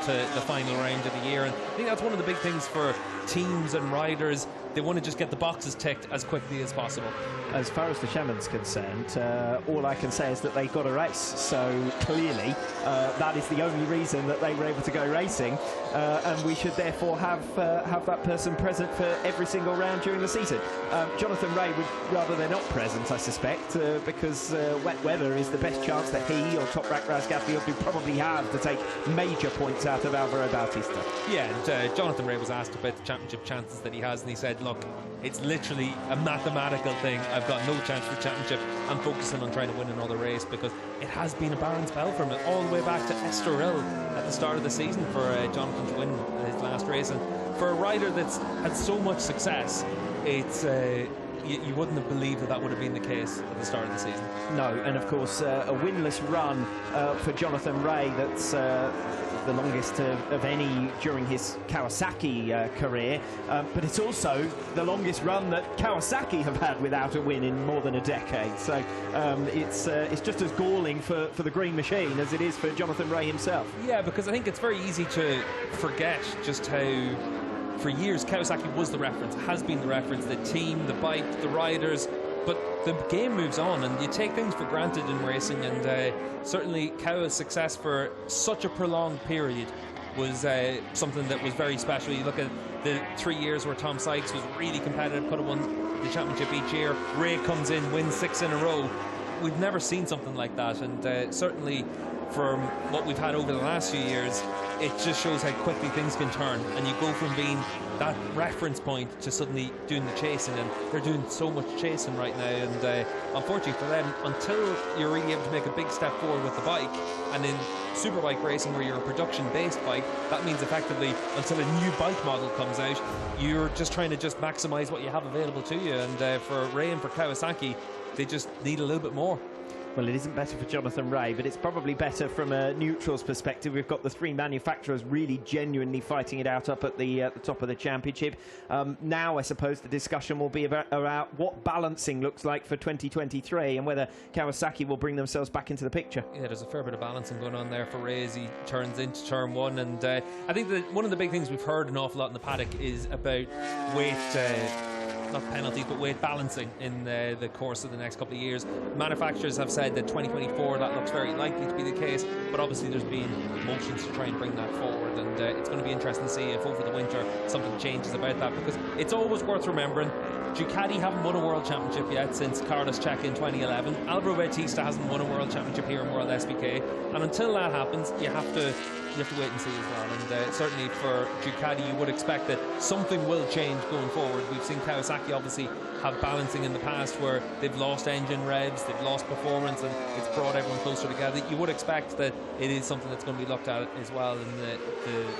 to the final round of the year. And I think that's one of the big things for teams and riders. They want to just get the boxes ticked as quickly as possible. As far as the Chamonix is concerned, all I can say is that they got a race. So clearly, that is the only reason that they were able to go racing, and we should therefore have that person present for every single round during the season. Jonathan Rea would rather they're not present, I suspect, because wet weather is the best chance that he or Toprak Razgatlioglu would probably have to take major points out of Alvaro Bautista. Yeah, and Jonathan Rea was asked about the championship chances that he has, and he said, look, it's literally a mathematical thing. I've got no chance for championship. I'm focusing on trying to win another race, because it has been a barren spell for him, all the way back to Estoril at the start of the season for Jonathan to win his last race. And for a rider that's had so much success, it's you wouldn't have believed that would have been the case at the start of the season. No, and of course a winless run for Jonathan Rea, that's the longest of any during his Kawasaki career, but it's also the longest run that Kawasaki have had without a win in more than a decade. So it's just as galling for the Green Machine as it is for Jonathan Rea himself. Yeah, because I think it's very easy to forget just how, for years, Kawasaki was the reference, has been the reference, the team, the bike, the riders. But the game moves on, and you take things for granted in racing, and certainly Kawa's success for such a prolonged period was something that was very special. You look at the 3 years where Tom Sykes was really competitive, could have won the championship each year. Rea comes in, wins 6 in a row. We've never seen something like that, and certainly from what we've had over the last few years, it just shows how quickly things can turn, and you go from being that reference point to suddenly doing the chasing, and they're doing so much chasing right now. And unfortunately for them, until you're really able to make a big step forward with the bike, and in superbike racing where you're a production-based bike, that means effectively until a new bike model comes out, you're just trying to just maximize what you have available to you. And for Rea and for Kawasaki, they just need a little bit more. Well, it isn't better for Jonathan Rea, but it's probably better from a neutral's perspective. We've got the three manufacturers really genuinely fighting it out up at the top of the championship. Now, I suppose the discussion will be about what balancing looks like for 2023 and whether Kawasaki will bring themselves back into the picture. Yeah, there's a fair bit of balancing going on there for Rea as he turns into turn one. And I think that one of the big things we've heard an awful lot in the paddock is about weight, not penalties, but weight balancing in the course of the next couple of years. Manufacturers have said that 2024, that looks very likely to be the case, but obviously there's been motions to try and bring that forward, and it's going to be interesting to see if over the winter something changes about that, because it's always worth remembering Ducati haven't won a World Championship yet since Carlos Checa in 2011. Alvaro Bautista hasn't won a World Championship here in World SBK, and until that happens, you have to wait and see as well. And certainly for Ducati, you would expect that something will change going forward. We've seen Kawasaki obviously have balancing in the past where they've lost engine revs, they've lost performance, and it's brought everyone closer together. You would expect that it is something that's going to be looked at as well in the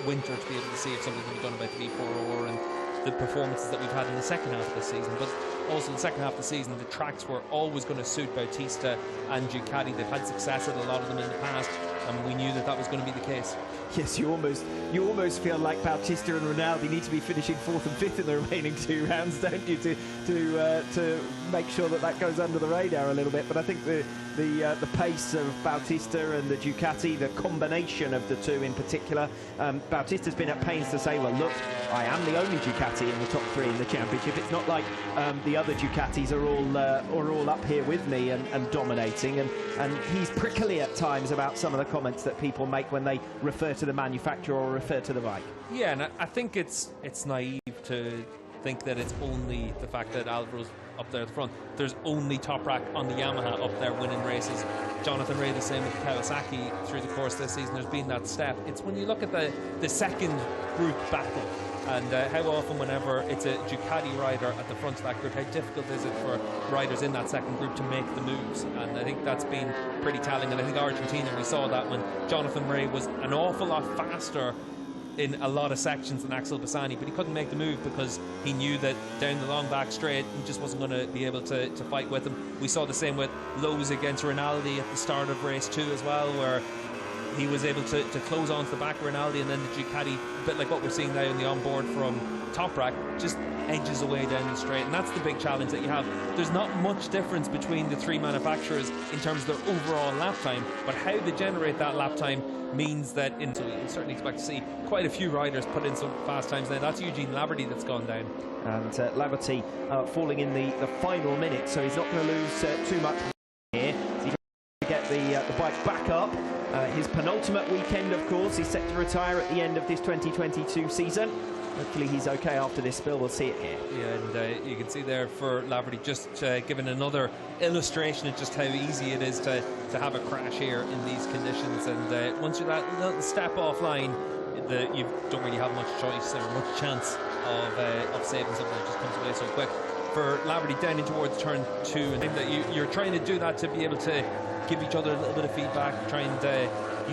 winter, to be able to see if something can be done about the V4 and the performances that we've had in the second half of the season. But also the second half of the season, the tracks were always going to suit Bautista and Ducati. They've had success at a lot of them in the past, and we knew that that was going to be the case. Yes, you almost feel like Bautista and Rinaldi need to be finishing 4th and 5th in the remaining 2 rounds, don't you, to make sure that goes under the radar a little bit. But I think the pace of Bautista and the Ducati, the combination of the two in particular, Bautista's been at pains to say, well, look, I am the only Ducati in the top 3 in the championship. It's not like the other Ducatis are all up here with me and dominating. And he's prickly at times about some of the comments that people make when they refer to the manufacturer or refer to the bike. Yeah, and I think it's naive to think that it's only the fact that Alvaro's up there at the front. There's only Toprak on the Yamaha up there winning races. Jonathan Rea the same with Kawasaki through the course of this season. There's been that step. It's when you look at the second group battle, and how often whenever it's a Ducati rider at the front of that group, how difficult is it for riders in that second group to make the moves. And I think that's been pretty telling. And I think Argentina, we saw that when Jonathan Rea was an awful lot faster in a lot of sections than Axel Bassani, but he couldn't make the move because he knew that down the long back straight he just wasn't going to be able to fight with him. We saw the same with Lowe's against Rinaldi at the start of race 2 as well, where he was able to close onto the back of Rinaldi, and then the Ducati, a bit like what we're seeing now in the onboard from Toprak, just edges away down the straight. And that's the big challenge that you have. There's not much difference between the 3 manufacturers in terms of their overall lap time, but how they generate that lap time means that so we certainly expect to see quite a few riders put in some fast times. Now that's Eugene Laverty that's gone down. And Laverty falling in the final minute, so he's not going to lose too much here. He's going to get the bike back up. His penultimate weekend, of course. He's set to retire at the end of this 2022 season. Hopefully he's okay after this spill. We'll see it here. Yeah, and you can see there for Laverty just giving another illustration of just how easy it is to have a crash here in these conditions. And once you're that little step offline, you don't really have much choice or much chance of saving something that just comes away so quick. For Laverty down in towards turn 2, and that you're trying to do that to be able to give each other a little bit of feedback, trying to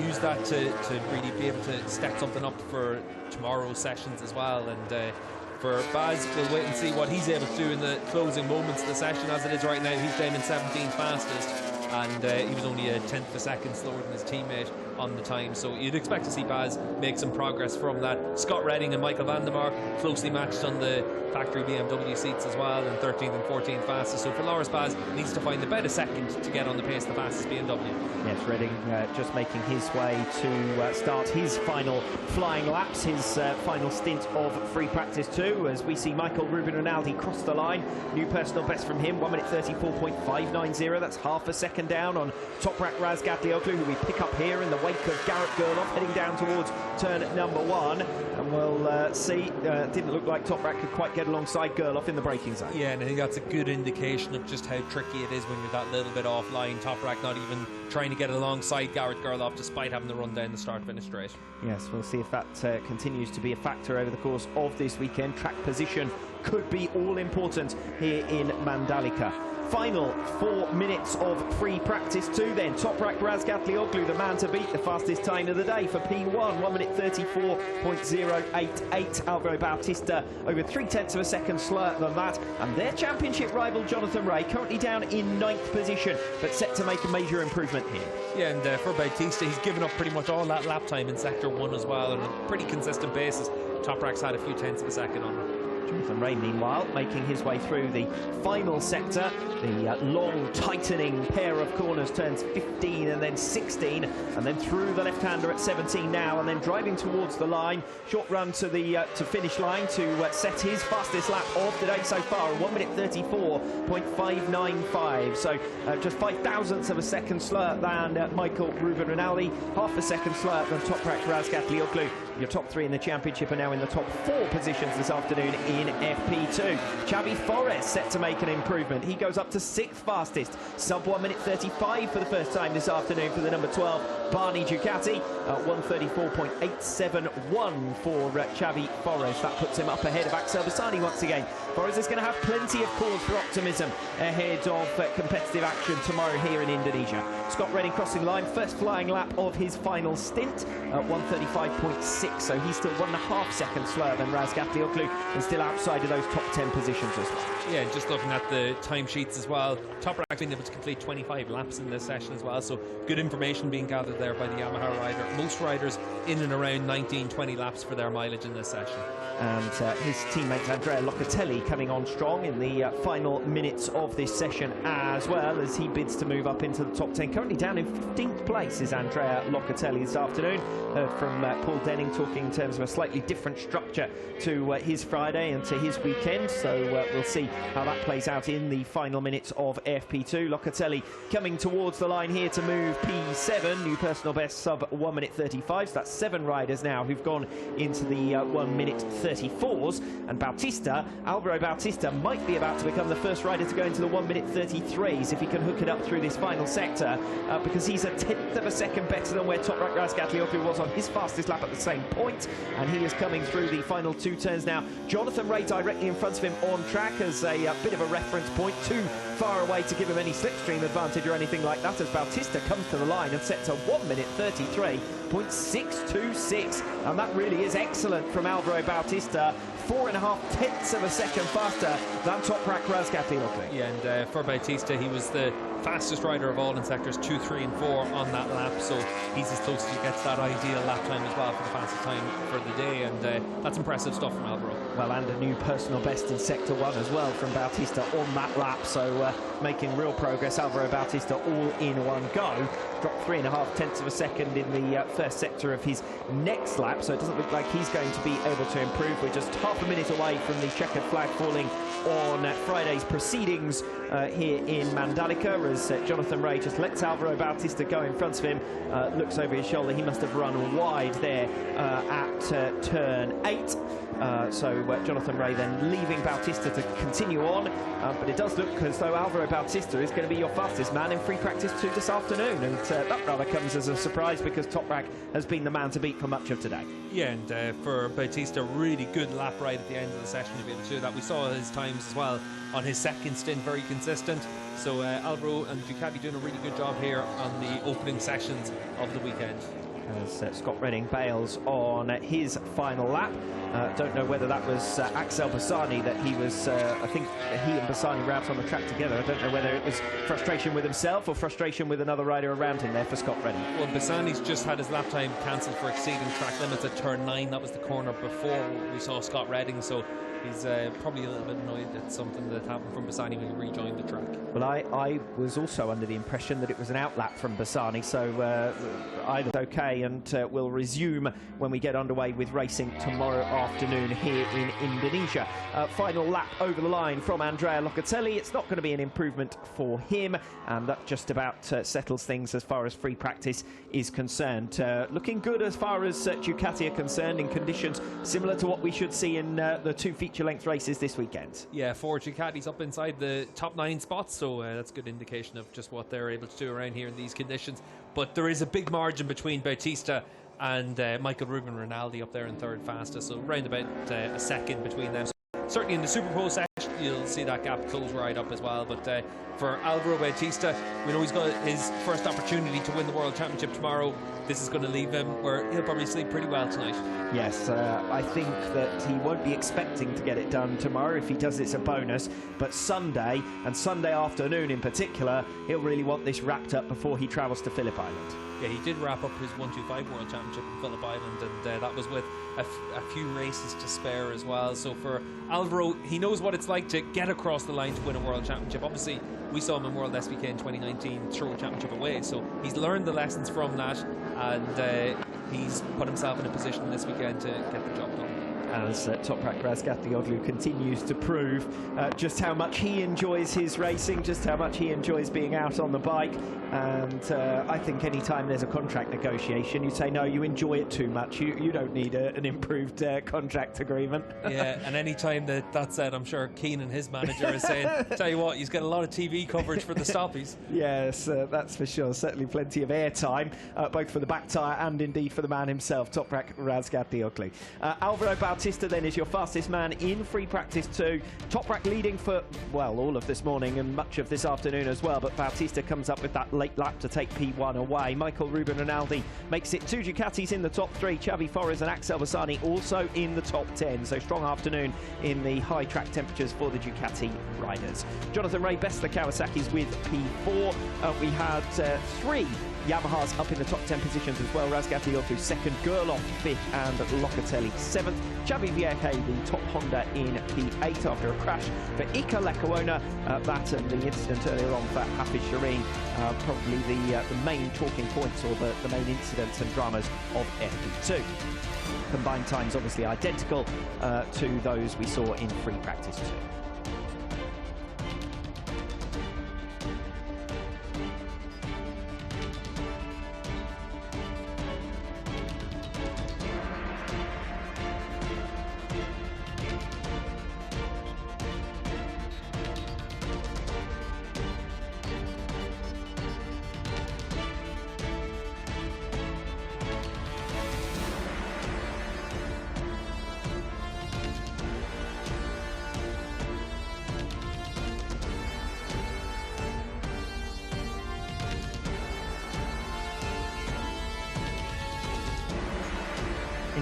use that to really be able to step something up for tomorrow's sessions as well. And for Baz, we'll wait and see what he's able to do in the closing moments of the session. As it is right now, he's down in 17th fastest, and he was only a tenth of a second slower than his teammate on the time, so you'd expect to see Baz make some progress from that. Scott Redding and Michael van der Mark closely matched on the factory BMW seats as well, and 13th and 14th fastest. So for Loris Baz, needs to find about a second to get on the pace of the fastest BMW. Yes, Redding just making his way to start his final flying laps, his final stint of free practice 2, as we see Michael Ruben Rinaldi cross the line. New personal best from him, 1 minute 34.590. That's half a second down on Toprak Razgatlioglu, who we pick up here in the wake of Garrett Gerloff heading down towards turn number 1. And we'll see. Didn't look like Toprak could quite get alongside Gerloff in the braking zone. Yeah, and I think that's a good indication of just how tricky it is when you're that little bit offline. Toprak not even trying to get alongside Garrett Gerloff despite having to run down the start-finish straight. Yes, we'll see if that continues to be a factor over the course of this weekend. Track position could be all important here in Mandalika. Final 4 minutes of free practice 2 then. Toprak Razgatlioglu, the man to beat, the fastest time of the day for P1, 1 minute 34.088. Alvaro Bautista over 3/10 of a second slower than that. And their championship rival Jonathan Ray currently down in 9th position, but set to make a major improvement here. Yeah, and for Bautista, he's given up pretty much all that lap time in Sector 1 as well, on a pretty consistent basis. Toprak's had a few tenths of a second on him. Jonathan Ray, meanwhile, making his way through the final sector, the long, tightening pair of corners, turns 15 and then 16, and then through the left-hander at 17 now, and then driving towards the line. Short run to the finish line to set his fastest lap of the day so far, 1 minute 34.595. So just 5/1000ths of a second slower than Michael Ruben Rinaldi, half a second slower than Toprak Razgatlioglu. Your top 3 in the championship are now in the top 4 positions this afternoon in FP2. Xavi Forés set to make an improvement. He goes up to 6th fastest, sub 1 minute 35 for the first time this afternoon for the number 12 Barney Ducati. 134.871 for Xavi Forés. That puts him up ahead of Axel Bassani once again. Forés is going to have plenty of cause for optimism ahead of competitive action tomorrow here in Indonesia. Scott Redding crossing line, first flying lap of his final stint, 135.6, so he's still 1.5 seconds slower than Razgatlioglu, and still outside of those top 10 positions as well. Yeah, just looking at the timesheets as well, Toprak being able to complete 25 laps in this session as well, so good information being gathered there by the Yamaha rider. Most riders in and around 19-20 laps for their mileage in this session. And his teammate Andrea Locatelli coming on strong in the final minutes of this session as well, as he bids to move up into the top 10. Currently down in 15th place is Andrea Locatelli this afternoon. Heard from Paul Denning talking in terms of a slightly different structure to his Friday and to his weekend, so we'll see how that plays out in the final minutes of FP2. Locatelli coming towards the line here to move P7, new personal best sub 1 minute 35, so that's 7 riders now who've gone into the 1 minute 34s, and Bautista, Alvaro Bautista, might be about to become the first rider to go into the 1 minute 33s if he can hook it up through this final sector, because he's a 1/10 of a second better than where Toprak Razgatlioglu was on his fastest lap at the same point, and he is coming through the final 2 turns now. Jonathan Ray directly in front of him on track as a bit of a reference point, too far away to give him any slipstream advantage or anything like that, as Bautista comes to the line and sets a 1 minute 33.626, and that really is excellent from Alvaro Bautista. 4.5 of a second faster than Toprak Razgatlioglu. Yeah, and for Bautista, he was the fastest rider of all in sectors 2, 3 and 4 on that lap, so he's as close as he gets that ideal lap time as well for the fastest time for the day, and that's impressive stuff from Alvaro. Well, and a new personal best in sector 1 as well from Bautista on that lap, so making real progress. Alvaro Bautista all in one go. Dropped 3.5 tenths of a second in the first sector of his next lap, so it doesn't look like he's going to be able to improve. We're just half a minute away from the checkered flag falling on Friday's proceedings here in Mandalika, as Jonathan Rea just lets Alvaro Bautista go in front of him. Looks over his shoulder. He must have run wide there at turn 8. So Jonathan Rea then leaving Bautista to continue on, but it does look as though Alvaro Bautista is going to be your fastest man in free practice 2 this afternoon, and that rather comes as a surprise because Toprak has been the man to beat for much of today. Yeah, and for Bautista, really good lap right at the end of the session to be able to do that. We saw his times as well on his second stint, very consistent. So Alvaro and Ducati doing a really good job here on the opening sessions of the weekend. As Scott Redding bails on his final lap. Don't know whether that was Axel Bassani that he was, I think he and Bassani were out on the track together. I don't know whether it was frustration with himself or frustration with another rider around him there for Scott Redding. Well, Bassani's just had his lap time cancelled for exceeding track limits at turn 9. That was the corner before we saw Scott Redding, so he's probably a little bit annoyed at something that happened from Bassani when he rejoined the track. Well, I was also under the impression that it was an outlap from Bassani, so either okay, and we'll resume when we get underway with racing tomorrow afternoon here in Indonesia. Final lap over the line from Andrea Locatelli. It's not going to be an improvement for him, and that just about settles things as far as free practice is concerned. Looking good as far as Ducati are concerned in conditions similar to what we should see in the 2 feature-length races this weekend. Yeah, 4 Ducatis up inside the top 9 spots, so that's a good indication of just what they're able to do around here in these conditions. But there is a big margin between Bautista and Michael Ruben Rinaldi up there in third fastest, so round about a second between them. So certainly in the Super Bowl session you'll see that gap close right up as well, but for Alvaro Bautista, we know he's got his first opportunity to win the World Championship tomorrow. This is going to leave him where he'll probably sleep pretty well tonight. Yes, I think that he won't be expecting to get it done tomorrow. If he does, it's a bonus, but Sunday, and Sunday afternoon in particular, he'll really want this wrapped up before he travels to Phillip Island. Yeah, he did wrap up his 125 World Championship in Phillip Island, and that was with a few races to spare as well. So for Alvaro, he knows what it's like to get across the line to win a World Championship. Obviously, we saw him in World SBK in 2019 throw a championship away, so he's learned the lessons from that, and he's put himself in a position this weekend to get the job done. As Toprak Razgatlioglu continues to prove just how much he enjoys his racing, just how much he enjoys being out on the bike. And I think any time there's a contract negotiation, you say, no, you enjoy it too much. You don't need an improved contract agreement. Yeah, and any time that's said, I'm sure Keenan, his manager, is saying, tell you what, he's got a lot of TV coverage for the stoppies. Yes, that's for sure. Certainly plenty of airtime, both for the back tyre and indeed for the man himself, Toprak Razgatlioglu. Alvaro Bautista then is your fastest man in free practice 2. Toprak leading for, well, all of this morning and much of this afternoon as well, but Bautista comes up with that late lap to take P1 away. Michael Ruben Rinaldi makes it 2 Ducatis in the top 3. Xavi Forés and Axel Bassani also in the top 10. So strong afternoon in the high track temperatures for the Ducati riders. Jonathan Rea best the Kawasaki's with P4. We had 3 Yamahas up in the top 10 positions as well. Razgatlioglu second, Gerloff fifth, and Locatelli 7th. Xavi Vierge, the top Honda in P8 after a crash for Iker Lecuona. That and the incident earlier on for Hafiz Shireen, probably the main talking points or the main incidents and dramas of FP2. Combined times obviously identical to those we saw in free practice 2.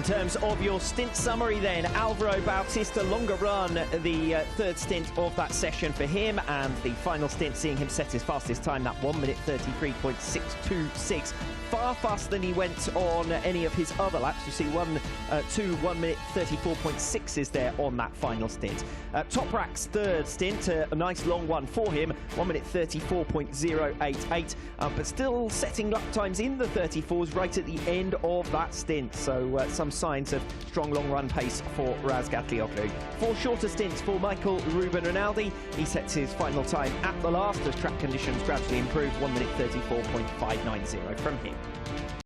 terms of your stint summary then, Alvaro Bautista, longer run, the third stint of that session for him, and the final stint seeing him set his fastest time, that 1 minute 33.626. Far faster than he went on any of his other laps. You see 1 minute 34.6 is there on that final stint. Toprak's third stint, a nice long one for him, 1 minute 34.088, but still setting lap times in the 34s right at the end of that stint. So some signs of strong long run pace for Razgatlioglu. 4 shorter stints for Michael Ruben Rinaldi. He sets his final time at the last as track conditions gradually improve, 1 minute 34.590 from him.